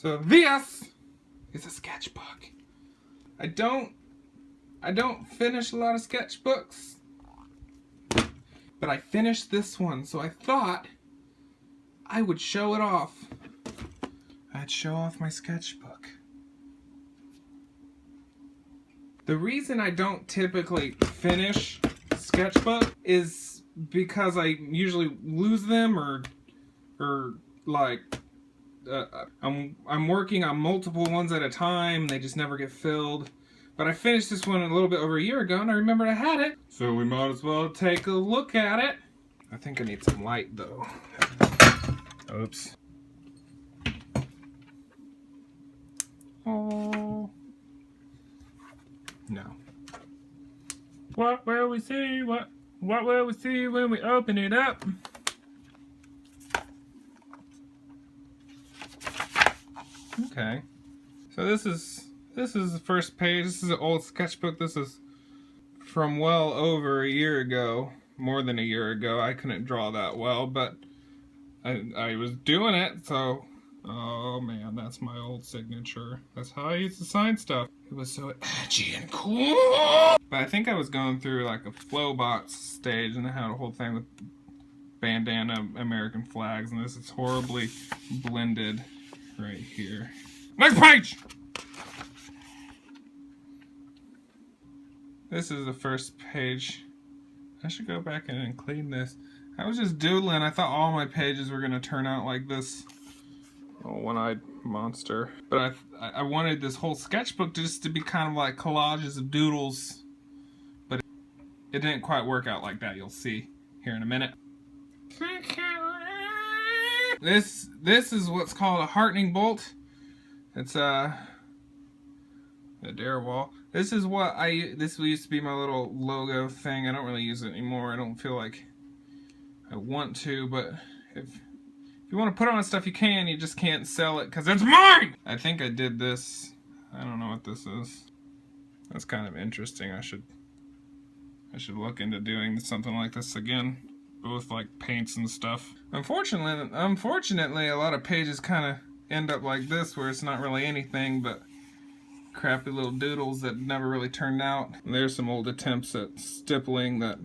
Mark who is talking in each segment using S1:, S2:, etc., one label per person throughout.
S1: So this is a sketchbook. I don't finish a lot of sketchbooks, but I finished this one, so I thought I would show it off. I'd show off my sketchbook. The reason I don't typically finish sketchbook is because I usually lose them or like I'm working on multiple ones at a time. They just never get filled. But I finished this one a little bit over a year ago, and I remembered I had it, so we might as well take a look at it. I think I need some light though. Oops. Oh. No. What will we see? What will we see when we open it up? Okay. So this is the first page. This is an old sketchbook. This is from well over a year ago. More than a year ago. I couldn't draw that well, but I was doing it, so oh man, that's my old signature. That's how I used to sign stuff. It was so edgy and cool. But I think I was going through like a Flowbox stage, and I had a whole thing with bandana American flags, and this is horribly blended right here. Next page! This is the first page. I should go back in and clean this. I was just doodling. I thought all my pages were going to turn out like this. Oh, one-eyed monster. But I wanted this whole sketchbook just to be kind of like collages of doodles. But it didn't quite work out like that. You'll see here in a minute. This is what's called a heartening bolt. It's a dare wall. This is what this used to be my little logo thing. I don't really use it anymore. I don't feel like I want to, but if you want to put on stuff, you can. You just can't sell it because it's mine! I think I did this. I don't know what this is. That's kind of interesting. I should look into doing something like this again, but with like paints and stuff. Unfortunately, a lot of pages kind of end up like this, where it's not really anything but crappy little doodles that never really turned out. And there's some old attempts at stippling that.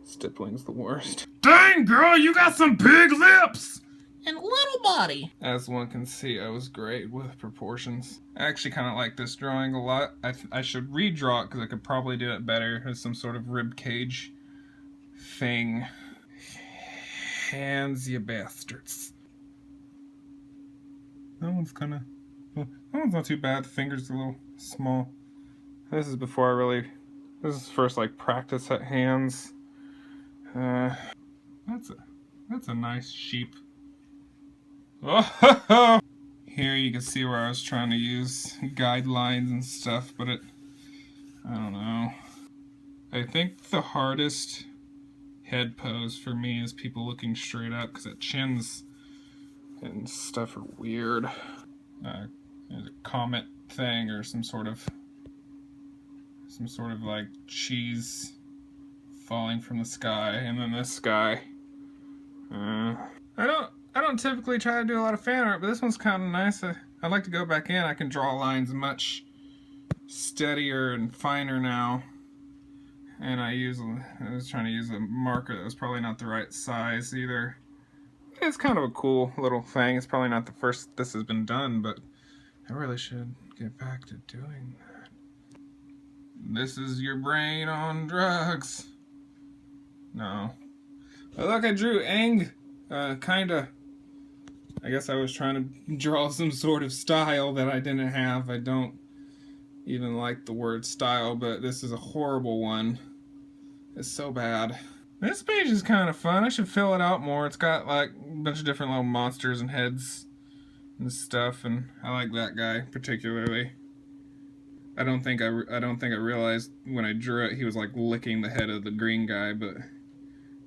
S1: Stippling's the worst. Dang, girl, you got some big lips!
S2: And little body.
S1: As one can see, I was great with proportions. I actually kind of like this drawing a lot. I should redraw it because I could probably do it better as some sort of rib cage thing. Hands, you bastards. That one's kind of... Well, that one's not too bad. The fingers are a little small. This is before I really... This is first, like, practice at hands. That's a nice sheep. Oh, here you can see where I was trying to use guidelines and stuff, but I don't know. I think the hardest head pose for me is people looking straight up, because the chins and stuff are weird. There's a comet thing or some sort of like cheese falling from the sky, and then this guy. I don't typically try to do a lot of fan art, but this one's kind of nice. I'd like to go back in. I can draw lines much steadier and finer now. And I was trying to use a marker that was probably not the right size either. It's kind of a cool little thing. It's probably not the first this has been done, but I really should get back to doing that. This is your brain on drugs. No. Oh, look, I drew Aang. Kinda. I guess I was trying to draw some sort of style that I didn't have. I don't even like the word style, but this is a horrible one. It's so bad. This page is kind of fun. I should fill it out more. It's got like a bunch of different little monsters and heads and stuff, and I like that guy particularly. I don't think I realized when I drew it he was like licking the head of the green guy, but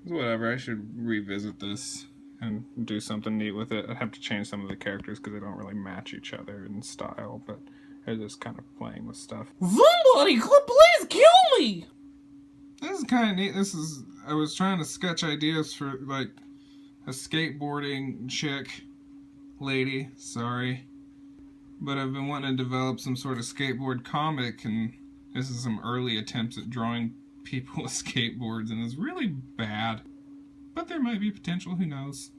S1: whatever. I should revisit this and do something neat with it. I'd have to change some of the characters because they don't really match each other in style, but they're just kind of playing with stuff.
S2: Somebody, please kill me!
S1: This is kind of neat. I was trying to sketch ideas for like a skateboarding chick lady. Sorry. but I've been wanting to develop some sort of skateboard comic, and this is some early attempts at drawing people with skateboards, and it's really bad. But there might be potential, who knows.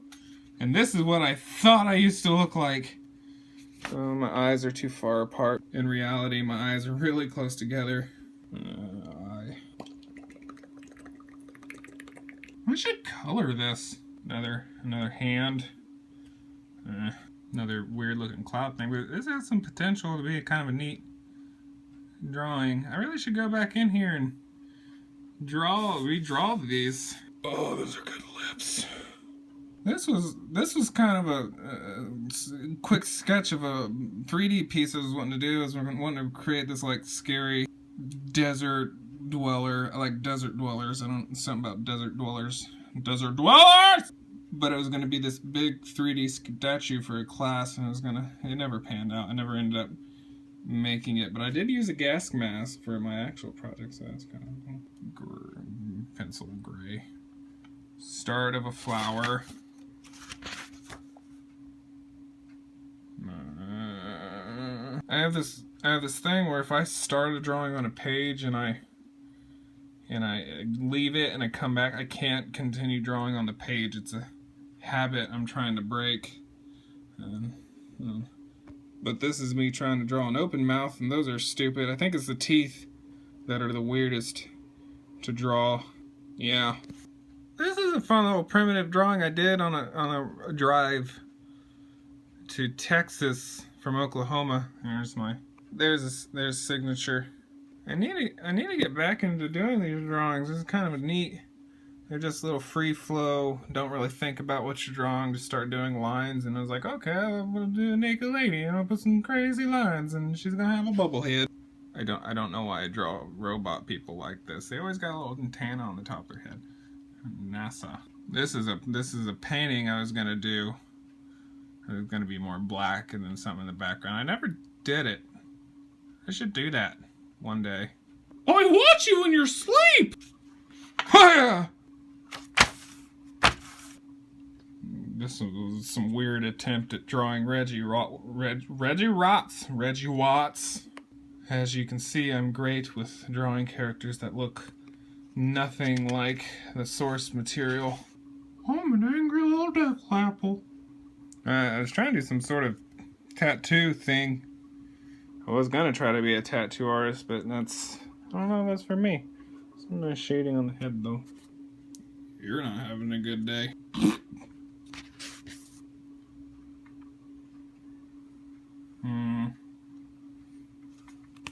S1: And this is what I thought I used to look like. Oh, my eyes are too far apart. In reality, my eyes are really close together. I should color this. Another hand. Another weird looking cloud thing, but this has some potential to be kind of a neat drawing. I really should go back in here and redraw these. Oh, those are good lips. This was kind of a quick sketch of a 3D piece I was wanting to do. I was wanting to create this like scary desert dweller. I like desert dwellers. Something about desert dwellers. Desert dwellers! But it was going to be this big 3D statue for a class, and it never panned out. I never ended up making it, but I did use a gas mask for my actual project, so that's kind of pencil gray. Start of a flower. I have this thing where if I start a drawing on a page and I leave it and I come back, I can't continue drawing on the page. It's a habit I'm trying to break. But this is me trying to draw an open mouth, and those are stupid. I think it's the teeth that are the weirdest to draw. Yeah. This is a fun little primitive drawing I did on a drive to Texas from Oklahoma. There's signature. I need to get back into doing these drawings. This is kind of neat. They're just little free flow. Don't really think about what you're drawing. Just start doing lines, and I was like, okay, I'm gonna do a naked lady, and I'll put some crazy lines, and she's gonna have a bubble head. I don't know why I draw robot people like this. They always got a little antenna on the top of their head. NASA. This is a painting I was gonna do. It was gonna be more black and then something in the background. I never did it. I should do that one day. I watch you in your sleep! Hiya! This was some weird attempt at drawing Reggie Watts. As you can see, I'm great with drawing characters that look nothing like the source material. I'm an angry little death apple. I was trying to do some sort of tattoo thing. I was gonna try to be a tattoo artist, but I don't know, that's for me. Some nice shading on the head, though. You're not having a good day.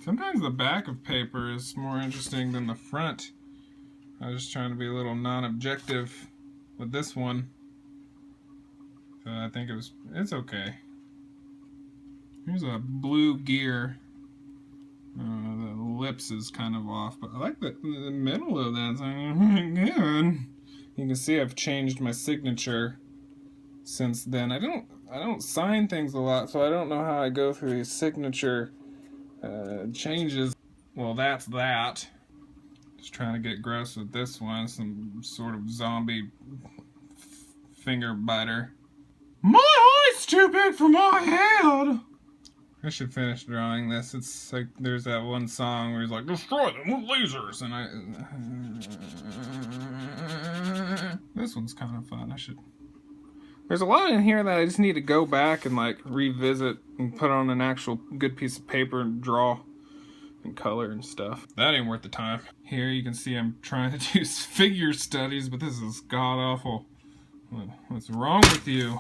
S1: Sometimes the back of paper is more interesting than the front. I was just trying to be a little non-objective with this one. So I think it's okay. Here's a blue gear. The lips is kind of off, but I like the middle of that. Good. You can see I've changed my signature since then. I don't sign things a lot, so I don't know how I go through these signature changes. Well, that's that. Just trying to get gross with this one. Some sort of zombie finger biter. My eye's too big for my head! I should finish drawing this. It's like there's that one song where he's like, destroy them with lasers, and this one's kind of fun. There's a lot in here that I just need to go back and like revisit and put on an actual good piece of paper and draw and color and stuff. That ain't worth the time. Here you can see I'm trying to do figure studies, but this is god-awful. What's wrong with you?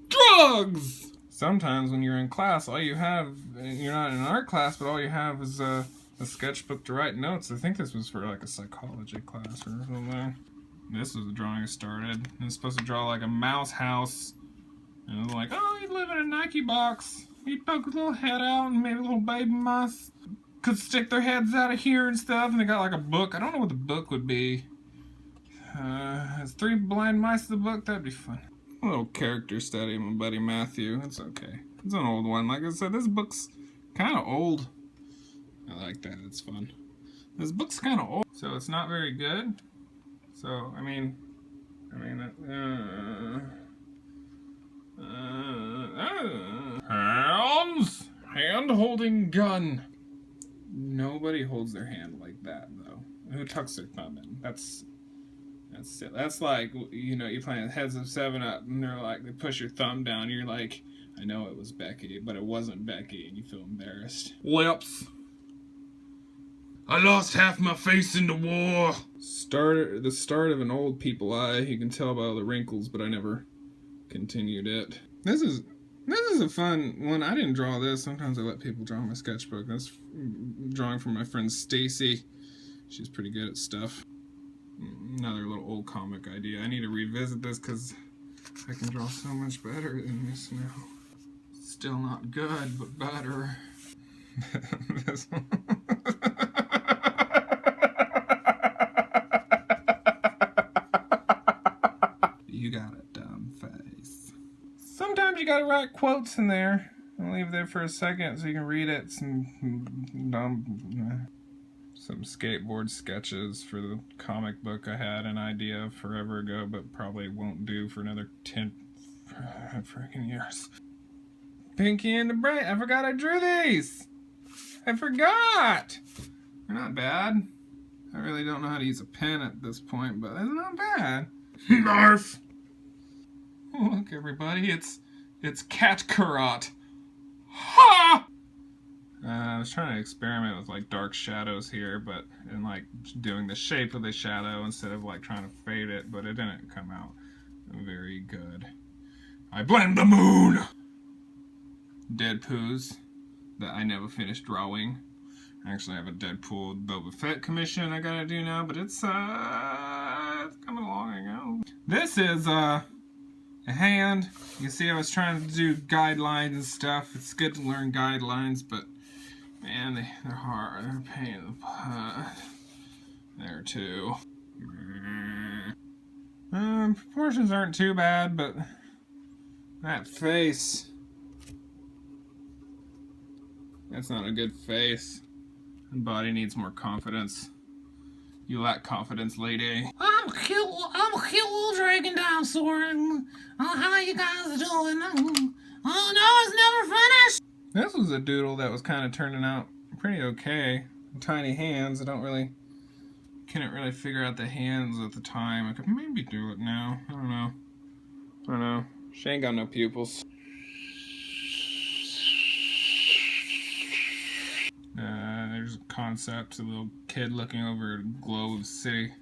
S1: Drugs! Sometimes when you're in class, you're not in an art class, but all you have is a sketchbook to write notes. I think this was for like a psychology class or something. This was the drawing I started. I was supposed to draw like a mouse house. And it was like, oh, he'd live in a Nike box. He'd poke his little head out and maybe little baby mice could stick their heads out of here and stuff. And they got like a book. I don't know what the book would be. Has 3 blind mice in the book? That'd be fun. A little character study of my buddy Matthew. It's okay. It's an old one. Like I said, this book's kind of old. I like that. It's fun. This book's kind of old, so it's not very good. So, hands? hand-holding gun. Nobody holds their hand like that, though. Who tucks their thumb in? That's it. That's like, you know, you're playing Heads of 7-Up, and they're like, they push your thumb down, you're like, I know it was Becky, but it wasn't Becky, and you feel embarrassed. Lips. I lost half my face in the war. The start of an old people eye. You can tell by all the wrinkles, but I never continued it. This is a fun one. I didn't draw this. Sometimes I let people draw my sketchbook. That's drawing from my friend Stacy. She's pretty good at stuff. Another little old comic idea. I need to revisit this because I can draw so much better than this now. Still not good, but better. This one. You got it, dumb face. Sometimes you gotta write quotes in there. I'll leave it there for a second so you can read it. Some skateboard sketches for the comic book I had an idea of forever ago, but probably won't do for another 10 freaking years. Pinky and the Brain. I forgot I drew these. I forgot. They're not bad. I really don't know how to use a pen at this point, but it's not bad. Narf. Look, everybody, it's Cat Karate. Ha! I was trying to experiment with like dark shadows here, but and like doing the shape of the shadow instead of like trying to fade it, but it didn't come out very good. I blame the moon. Deadpoos that I never finished drawing. I actually have a Deadpool Boba Fett commission I gotta do now, but it's coming along. I know. This is a hand. You see, I was trying to do guidelines and stuff. It's good to learn guidelines, but man, they're hard. They're a pain in the butt. There too. Proportions aren't too bad, but that face. That's not a good face. The body needs more confidence. You lack confidence, lady.
S2: I'm a cute little dragon dinosaur. How you guys doing? Oh no, it's never finished.
S1: This was a doodle that was kind of turning out pretty okay. Tiny hands. Couldn't really figure out the hands at the time. I could maybe do it now. I don't know. She ain't got no pupils. There's a concept, a little kid looking over a globe of city.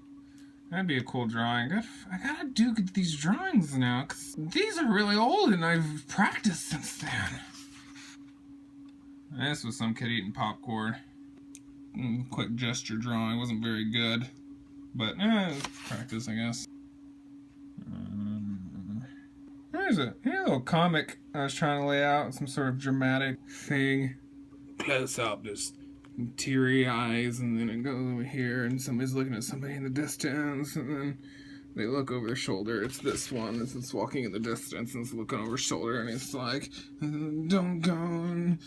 S1: That'd be a cool drawing. I gotta do these drawings now, because these are really old and I've practiced since then. This was some kid eating popcorn. Quick gesture drawing, wasn't very good. But, practice, I guess. There's a little comic I was trying to lay out, some sort of dramatic thing. Close up, just teary eyes, and then it goes over here, and somebody's looking at somebody in the distance, and then they look over their shoulder. It's this one, it's walking in the distance, and it's looking over his shoulder, and it's like, don't go, and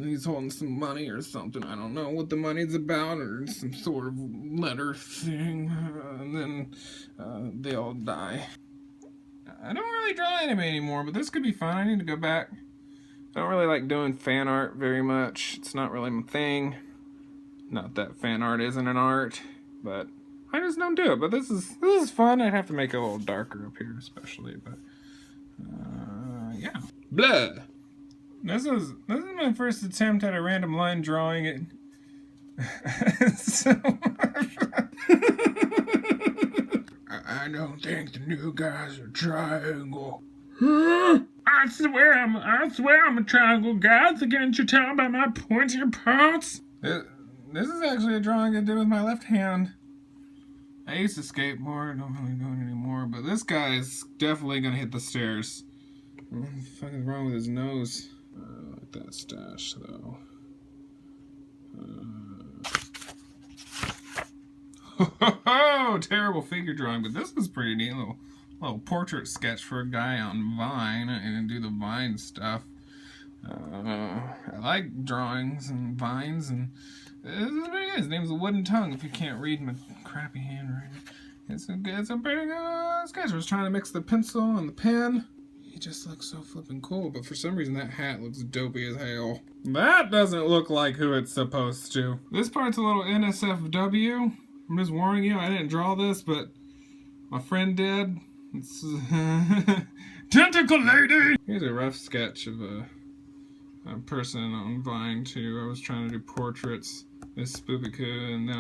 S1: he's holding some money or something. I don't know what the money's about, or some sort of letter thing, and then they all die. I don't really draw anime anymore, but this could be fun. I need to go back. I don't really like doing fan art very much. It's not really my thing. Not that fan art isn't an art, but I just don't do it. But this is fun. I'd have to make it a little darker up here, especially. But yeah, blah. This is my first attempt at a random line drawing. It. So, I don't think the new guys are triangle. I swear I'm a triangle guy. Can't you tell by my pointy parts? This is actually a drawing I did with my left hand. I used to skateboard, don't really do it anymore, but this guy is definitely gonna hit the stairs. What the fuck is wrong with his nose? I like that stash though. Terrible figure drawing, but this is pretty neat. Little portrait sketch for a guy on Vine and do the Vine stuff. I like drawings and vines, and this is pretty good. His name's A Wooden Tongue. If you can't read my crappy handwriting, it's a pretty good sketch. I was trying to mix the pencil and the pen. just looks so flippin' cool, but for some reason that hat looks dopey as hell. That doesn't look like who it's supposed to. This part's a little NSFW. I'm just warning you, I didn't draw this, but my friend did. It's Tentacle Lady! Here's a rough sketch of a person on Vine too. I was trying to do portraits with Spoobiku, and then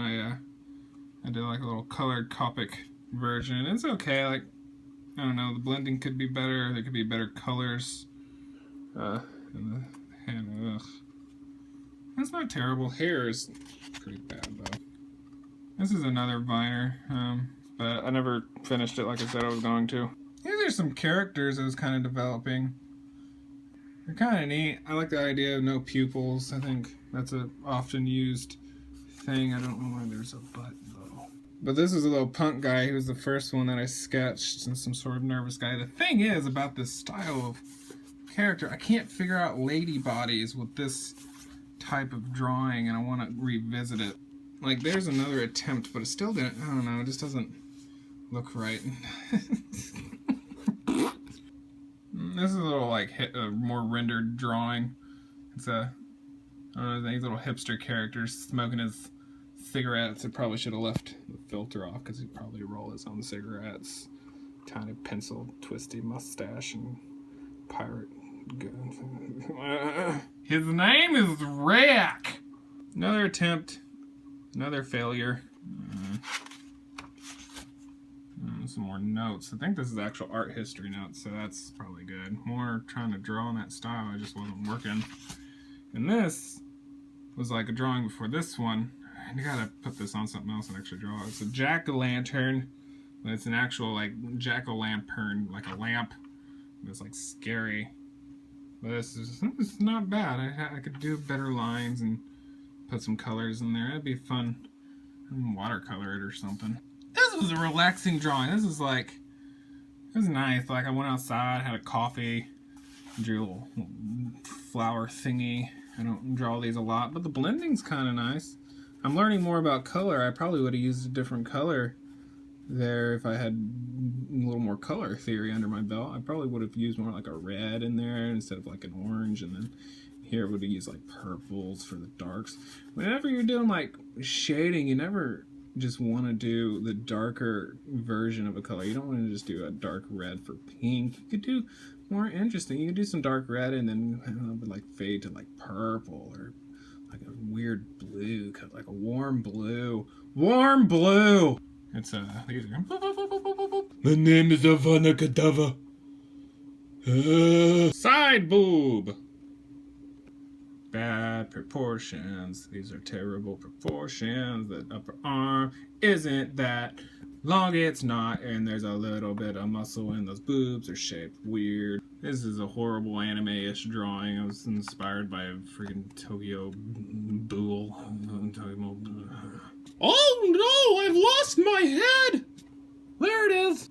S1: I did like a little colored Copic version. It's okay, like, I don't know, the blending could be better, there could be better colors. And the hand, ugh. That's not terrible. Hair is pretty bad though. This is another Viner, but I never finished it like I said I was going to. These are some characters I was kind of developing. They're kind of neat. I like the idea of no pupils. I think that's a often used thing. I don't know why there's a butt though. But this is a little punk guy. He was the first one that I sketched, and some sort of nervous guy. The thing is about this style of character, I can't figure out lady bodies with this type of drawing, and I want to revisit it. Like, there's another attempt, but it still didn't, I don't know, it just doesn't look right. This is a little, like, more rendered drawing. It's a, I don't know, these little hipster characters smoking his cigarettes. I probably should have left the filter off, because he'd probably roll his own cigarettes. Tiny pencil, twisty mustache, and pirate gun. His name is Rack! Another attempt. Another failure. Some more notes. I think this is actual art history notes, so that's probably good. More trying to draw in that style, I just wasn't working. And this was like a drawing before this one. I gotta put this on something else and actually draw it. It's a jack-o'-lantern. It's an actual like jack-o'-lantern, like a lamp. It's like scary. But this is not bad. I could do better lines and put some colors in there. It'd be fun. Watercolor it or something. This was a relaxing drawing. This is like, it was nice. Like, I went outside, had a coffee, drew a little flower thingy. I don't draw these a lot, but the blending's kind of nice. I'm learning more about color. I probably would have used a different color there if I had a little more color theory under my belt. I probably would have used more like a red in there instead of like an orange, and then here would have used like purples for the darks. Whenever you're doing like shading, you never just want to do the darker version of a color. You don't want to just do a dark red for pink. You could do more interesting. You could do some dark red and then, I don't know, but like fade to like purple or like a weird blue, like a warm blue. Warm blue! It's these are... My name is Avada Kedavra. Side boob! Bad proportions. These are terrible proportions. The upper arm isn't that long, it's not, and there's a little bit of muscle in those boobs. Are shaped weird. This is a horrible anime-ish drawing. I was inspired by a freaking Tokyo Ghoul. Oh no, I've lost my head! There it is!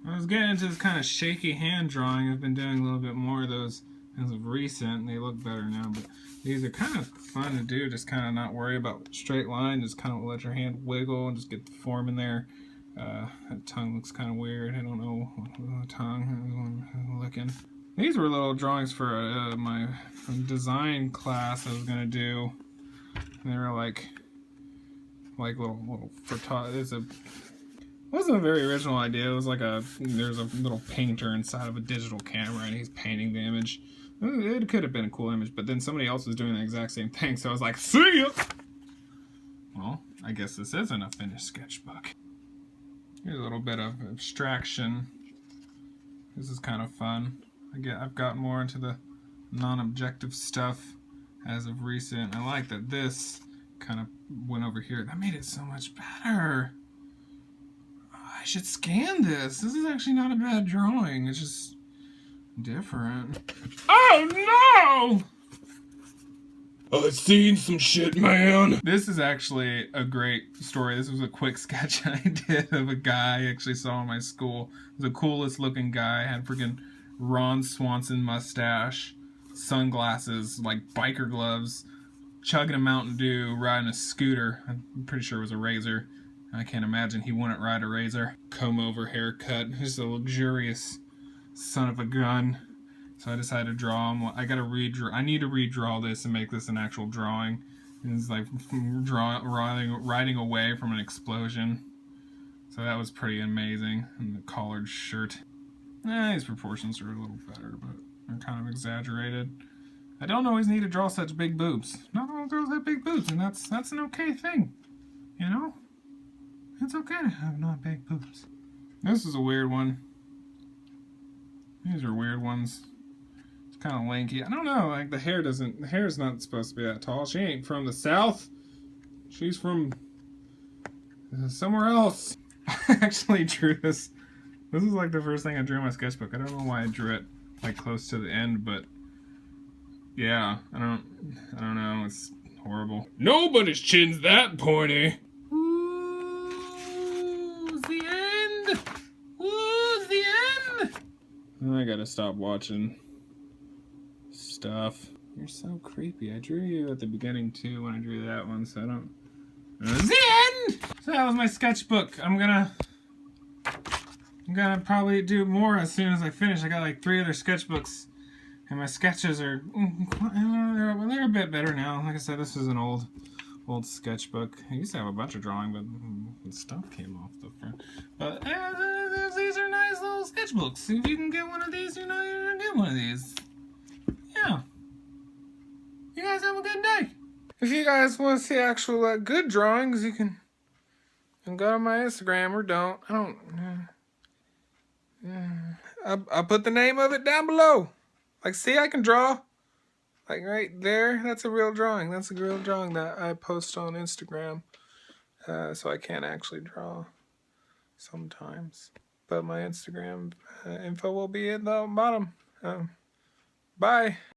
S1: I was getting into this kind of shaky hand drawing. I've been doing a little bit more of those as of recent. They look better now, but these are kind of fun to do. Just kind of not worry about straight line. Just kind of let your hand wiggle and just get the form in there. That tongue looks kind of weird. I don't know what tongue I'm looking. These were little drawings for my design class I was gonna do. And they were like little it's a. It wasn't a very original idea. It was like there's a little painter inside of a digital camera and he's painting the image. It could have been a cool image, but then somebody else was doing the exact same thing, so I was like, see ya! Well, I guess this isn't a finished sketchbook. Here's a little bit of abstraction. This is kind of fun. I've got more into the non-objective stuff as of recent. I like that this kind of went over here. That made it so much better. I should scan this. This is actually not a bad drawing. It's just different. Oh no! I've seen some shit, man. This is actually a great story. This was a quick sketch I did of a guy I actually saw in my school. He was the coolest looking guy. Had freaking Ron Swanson mustache, sunglasses, like biker gloves, chugging a Mountain Dew, riding a scooter. I'm pretty sure it was a Razor. I can't imagine he wouldn't ride a Razor. Comb over haircut. Just a luxurious son of a gun. So I decided to draw him. I gotta redraw. I need to redraw this and make this an actual drawing. It's like riding away from an explosion. So that was pretty amazing. And the collared shirt. These proportions are a little better, but they're kind of exaggerated. I don't always need to draw such big boobs. Not all girls have big boobs, and that's an okay thing. You know? It's okay to have not big boobs. This is a weird one. These are weird ones. It's kind of lanky. I don't know, like the hair's not supposed to be that tall. She ain't from the South. She's from somewhere else. I actually drew this. This is like the first thing I drew in my sketchbook. I don't know why I drew it like close to the end, but yeah, I don't know. It's horrible. Nobody's chin's that pointy.
S2: Ooh, it's the end. Ooh, it's the end.
S1: I gotta stop watching stuff. You're so creepy. I drew you at the beginning too when I drew that one, so I don't. It's the end. So that was my sketchbook. I'm gonna probably do more as soon as I finish. I got like 3 other sketchbooks, and my sketches are they're a bit better now. Like I said, this is an old sketchbook. I used to have a bunch of drawing, but stuff came off the front. But these are nice little sketchbooks. If you can get one of these, you know you're gonna get one of these. Yeah. You guys have a good day. If you guys want to see actual good drawings, you can go to my Instagram or don't. I don't. I'll put the name of it down below. Like, see, I can draw. Like right there, that's a real drawing. That's a real drawing that I post on Instagram. So I can't actually draw sometimes. But my Instagram info will be at the bottom. Bye.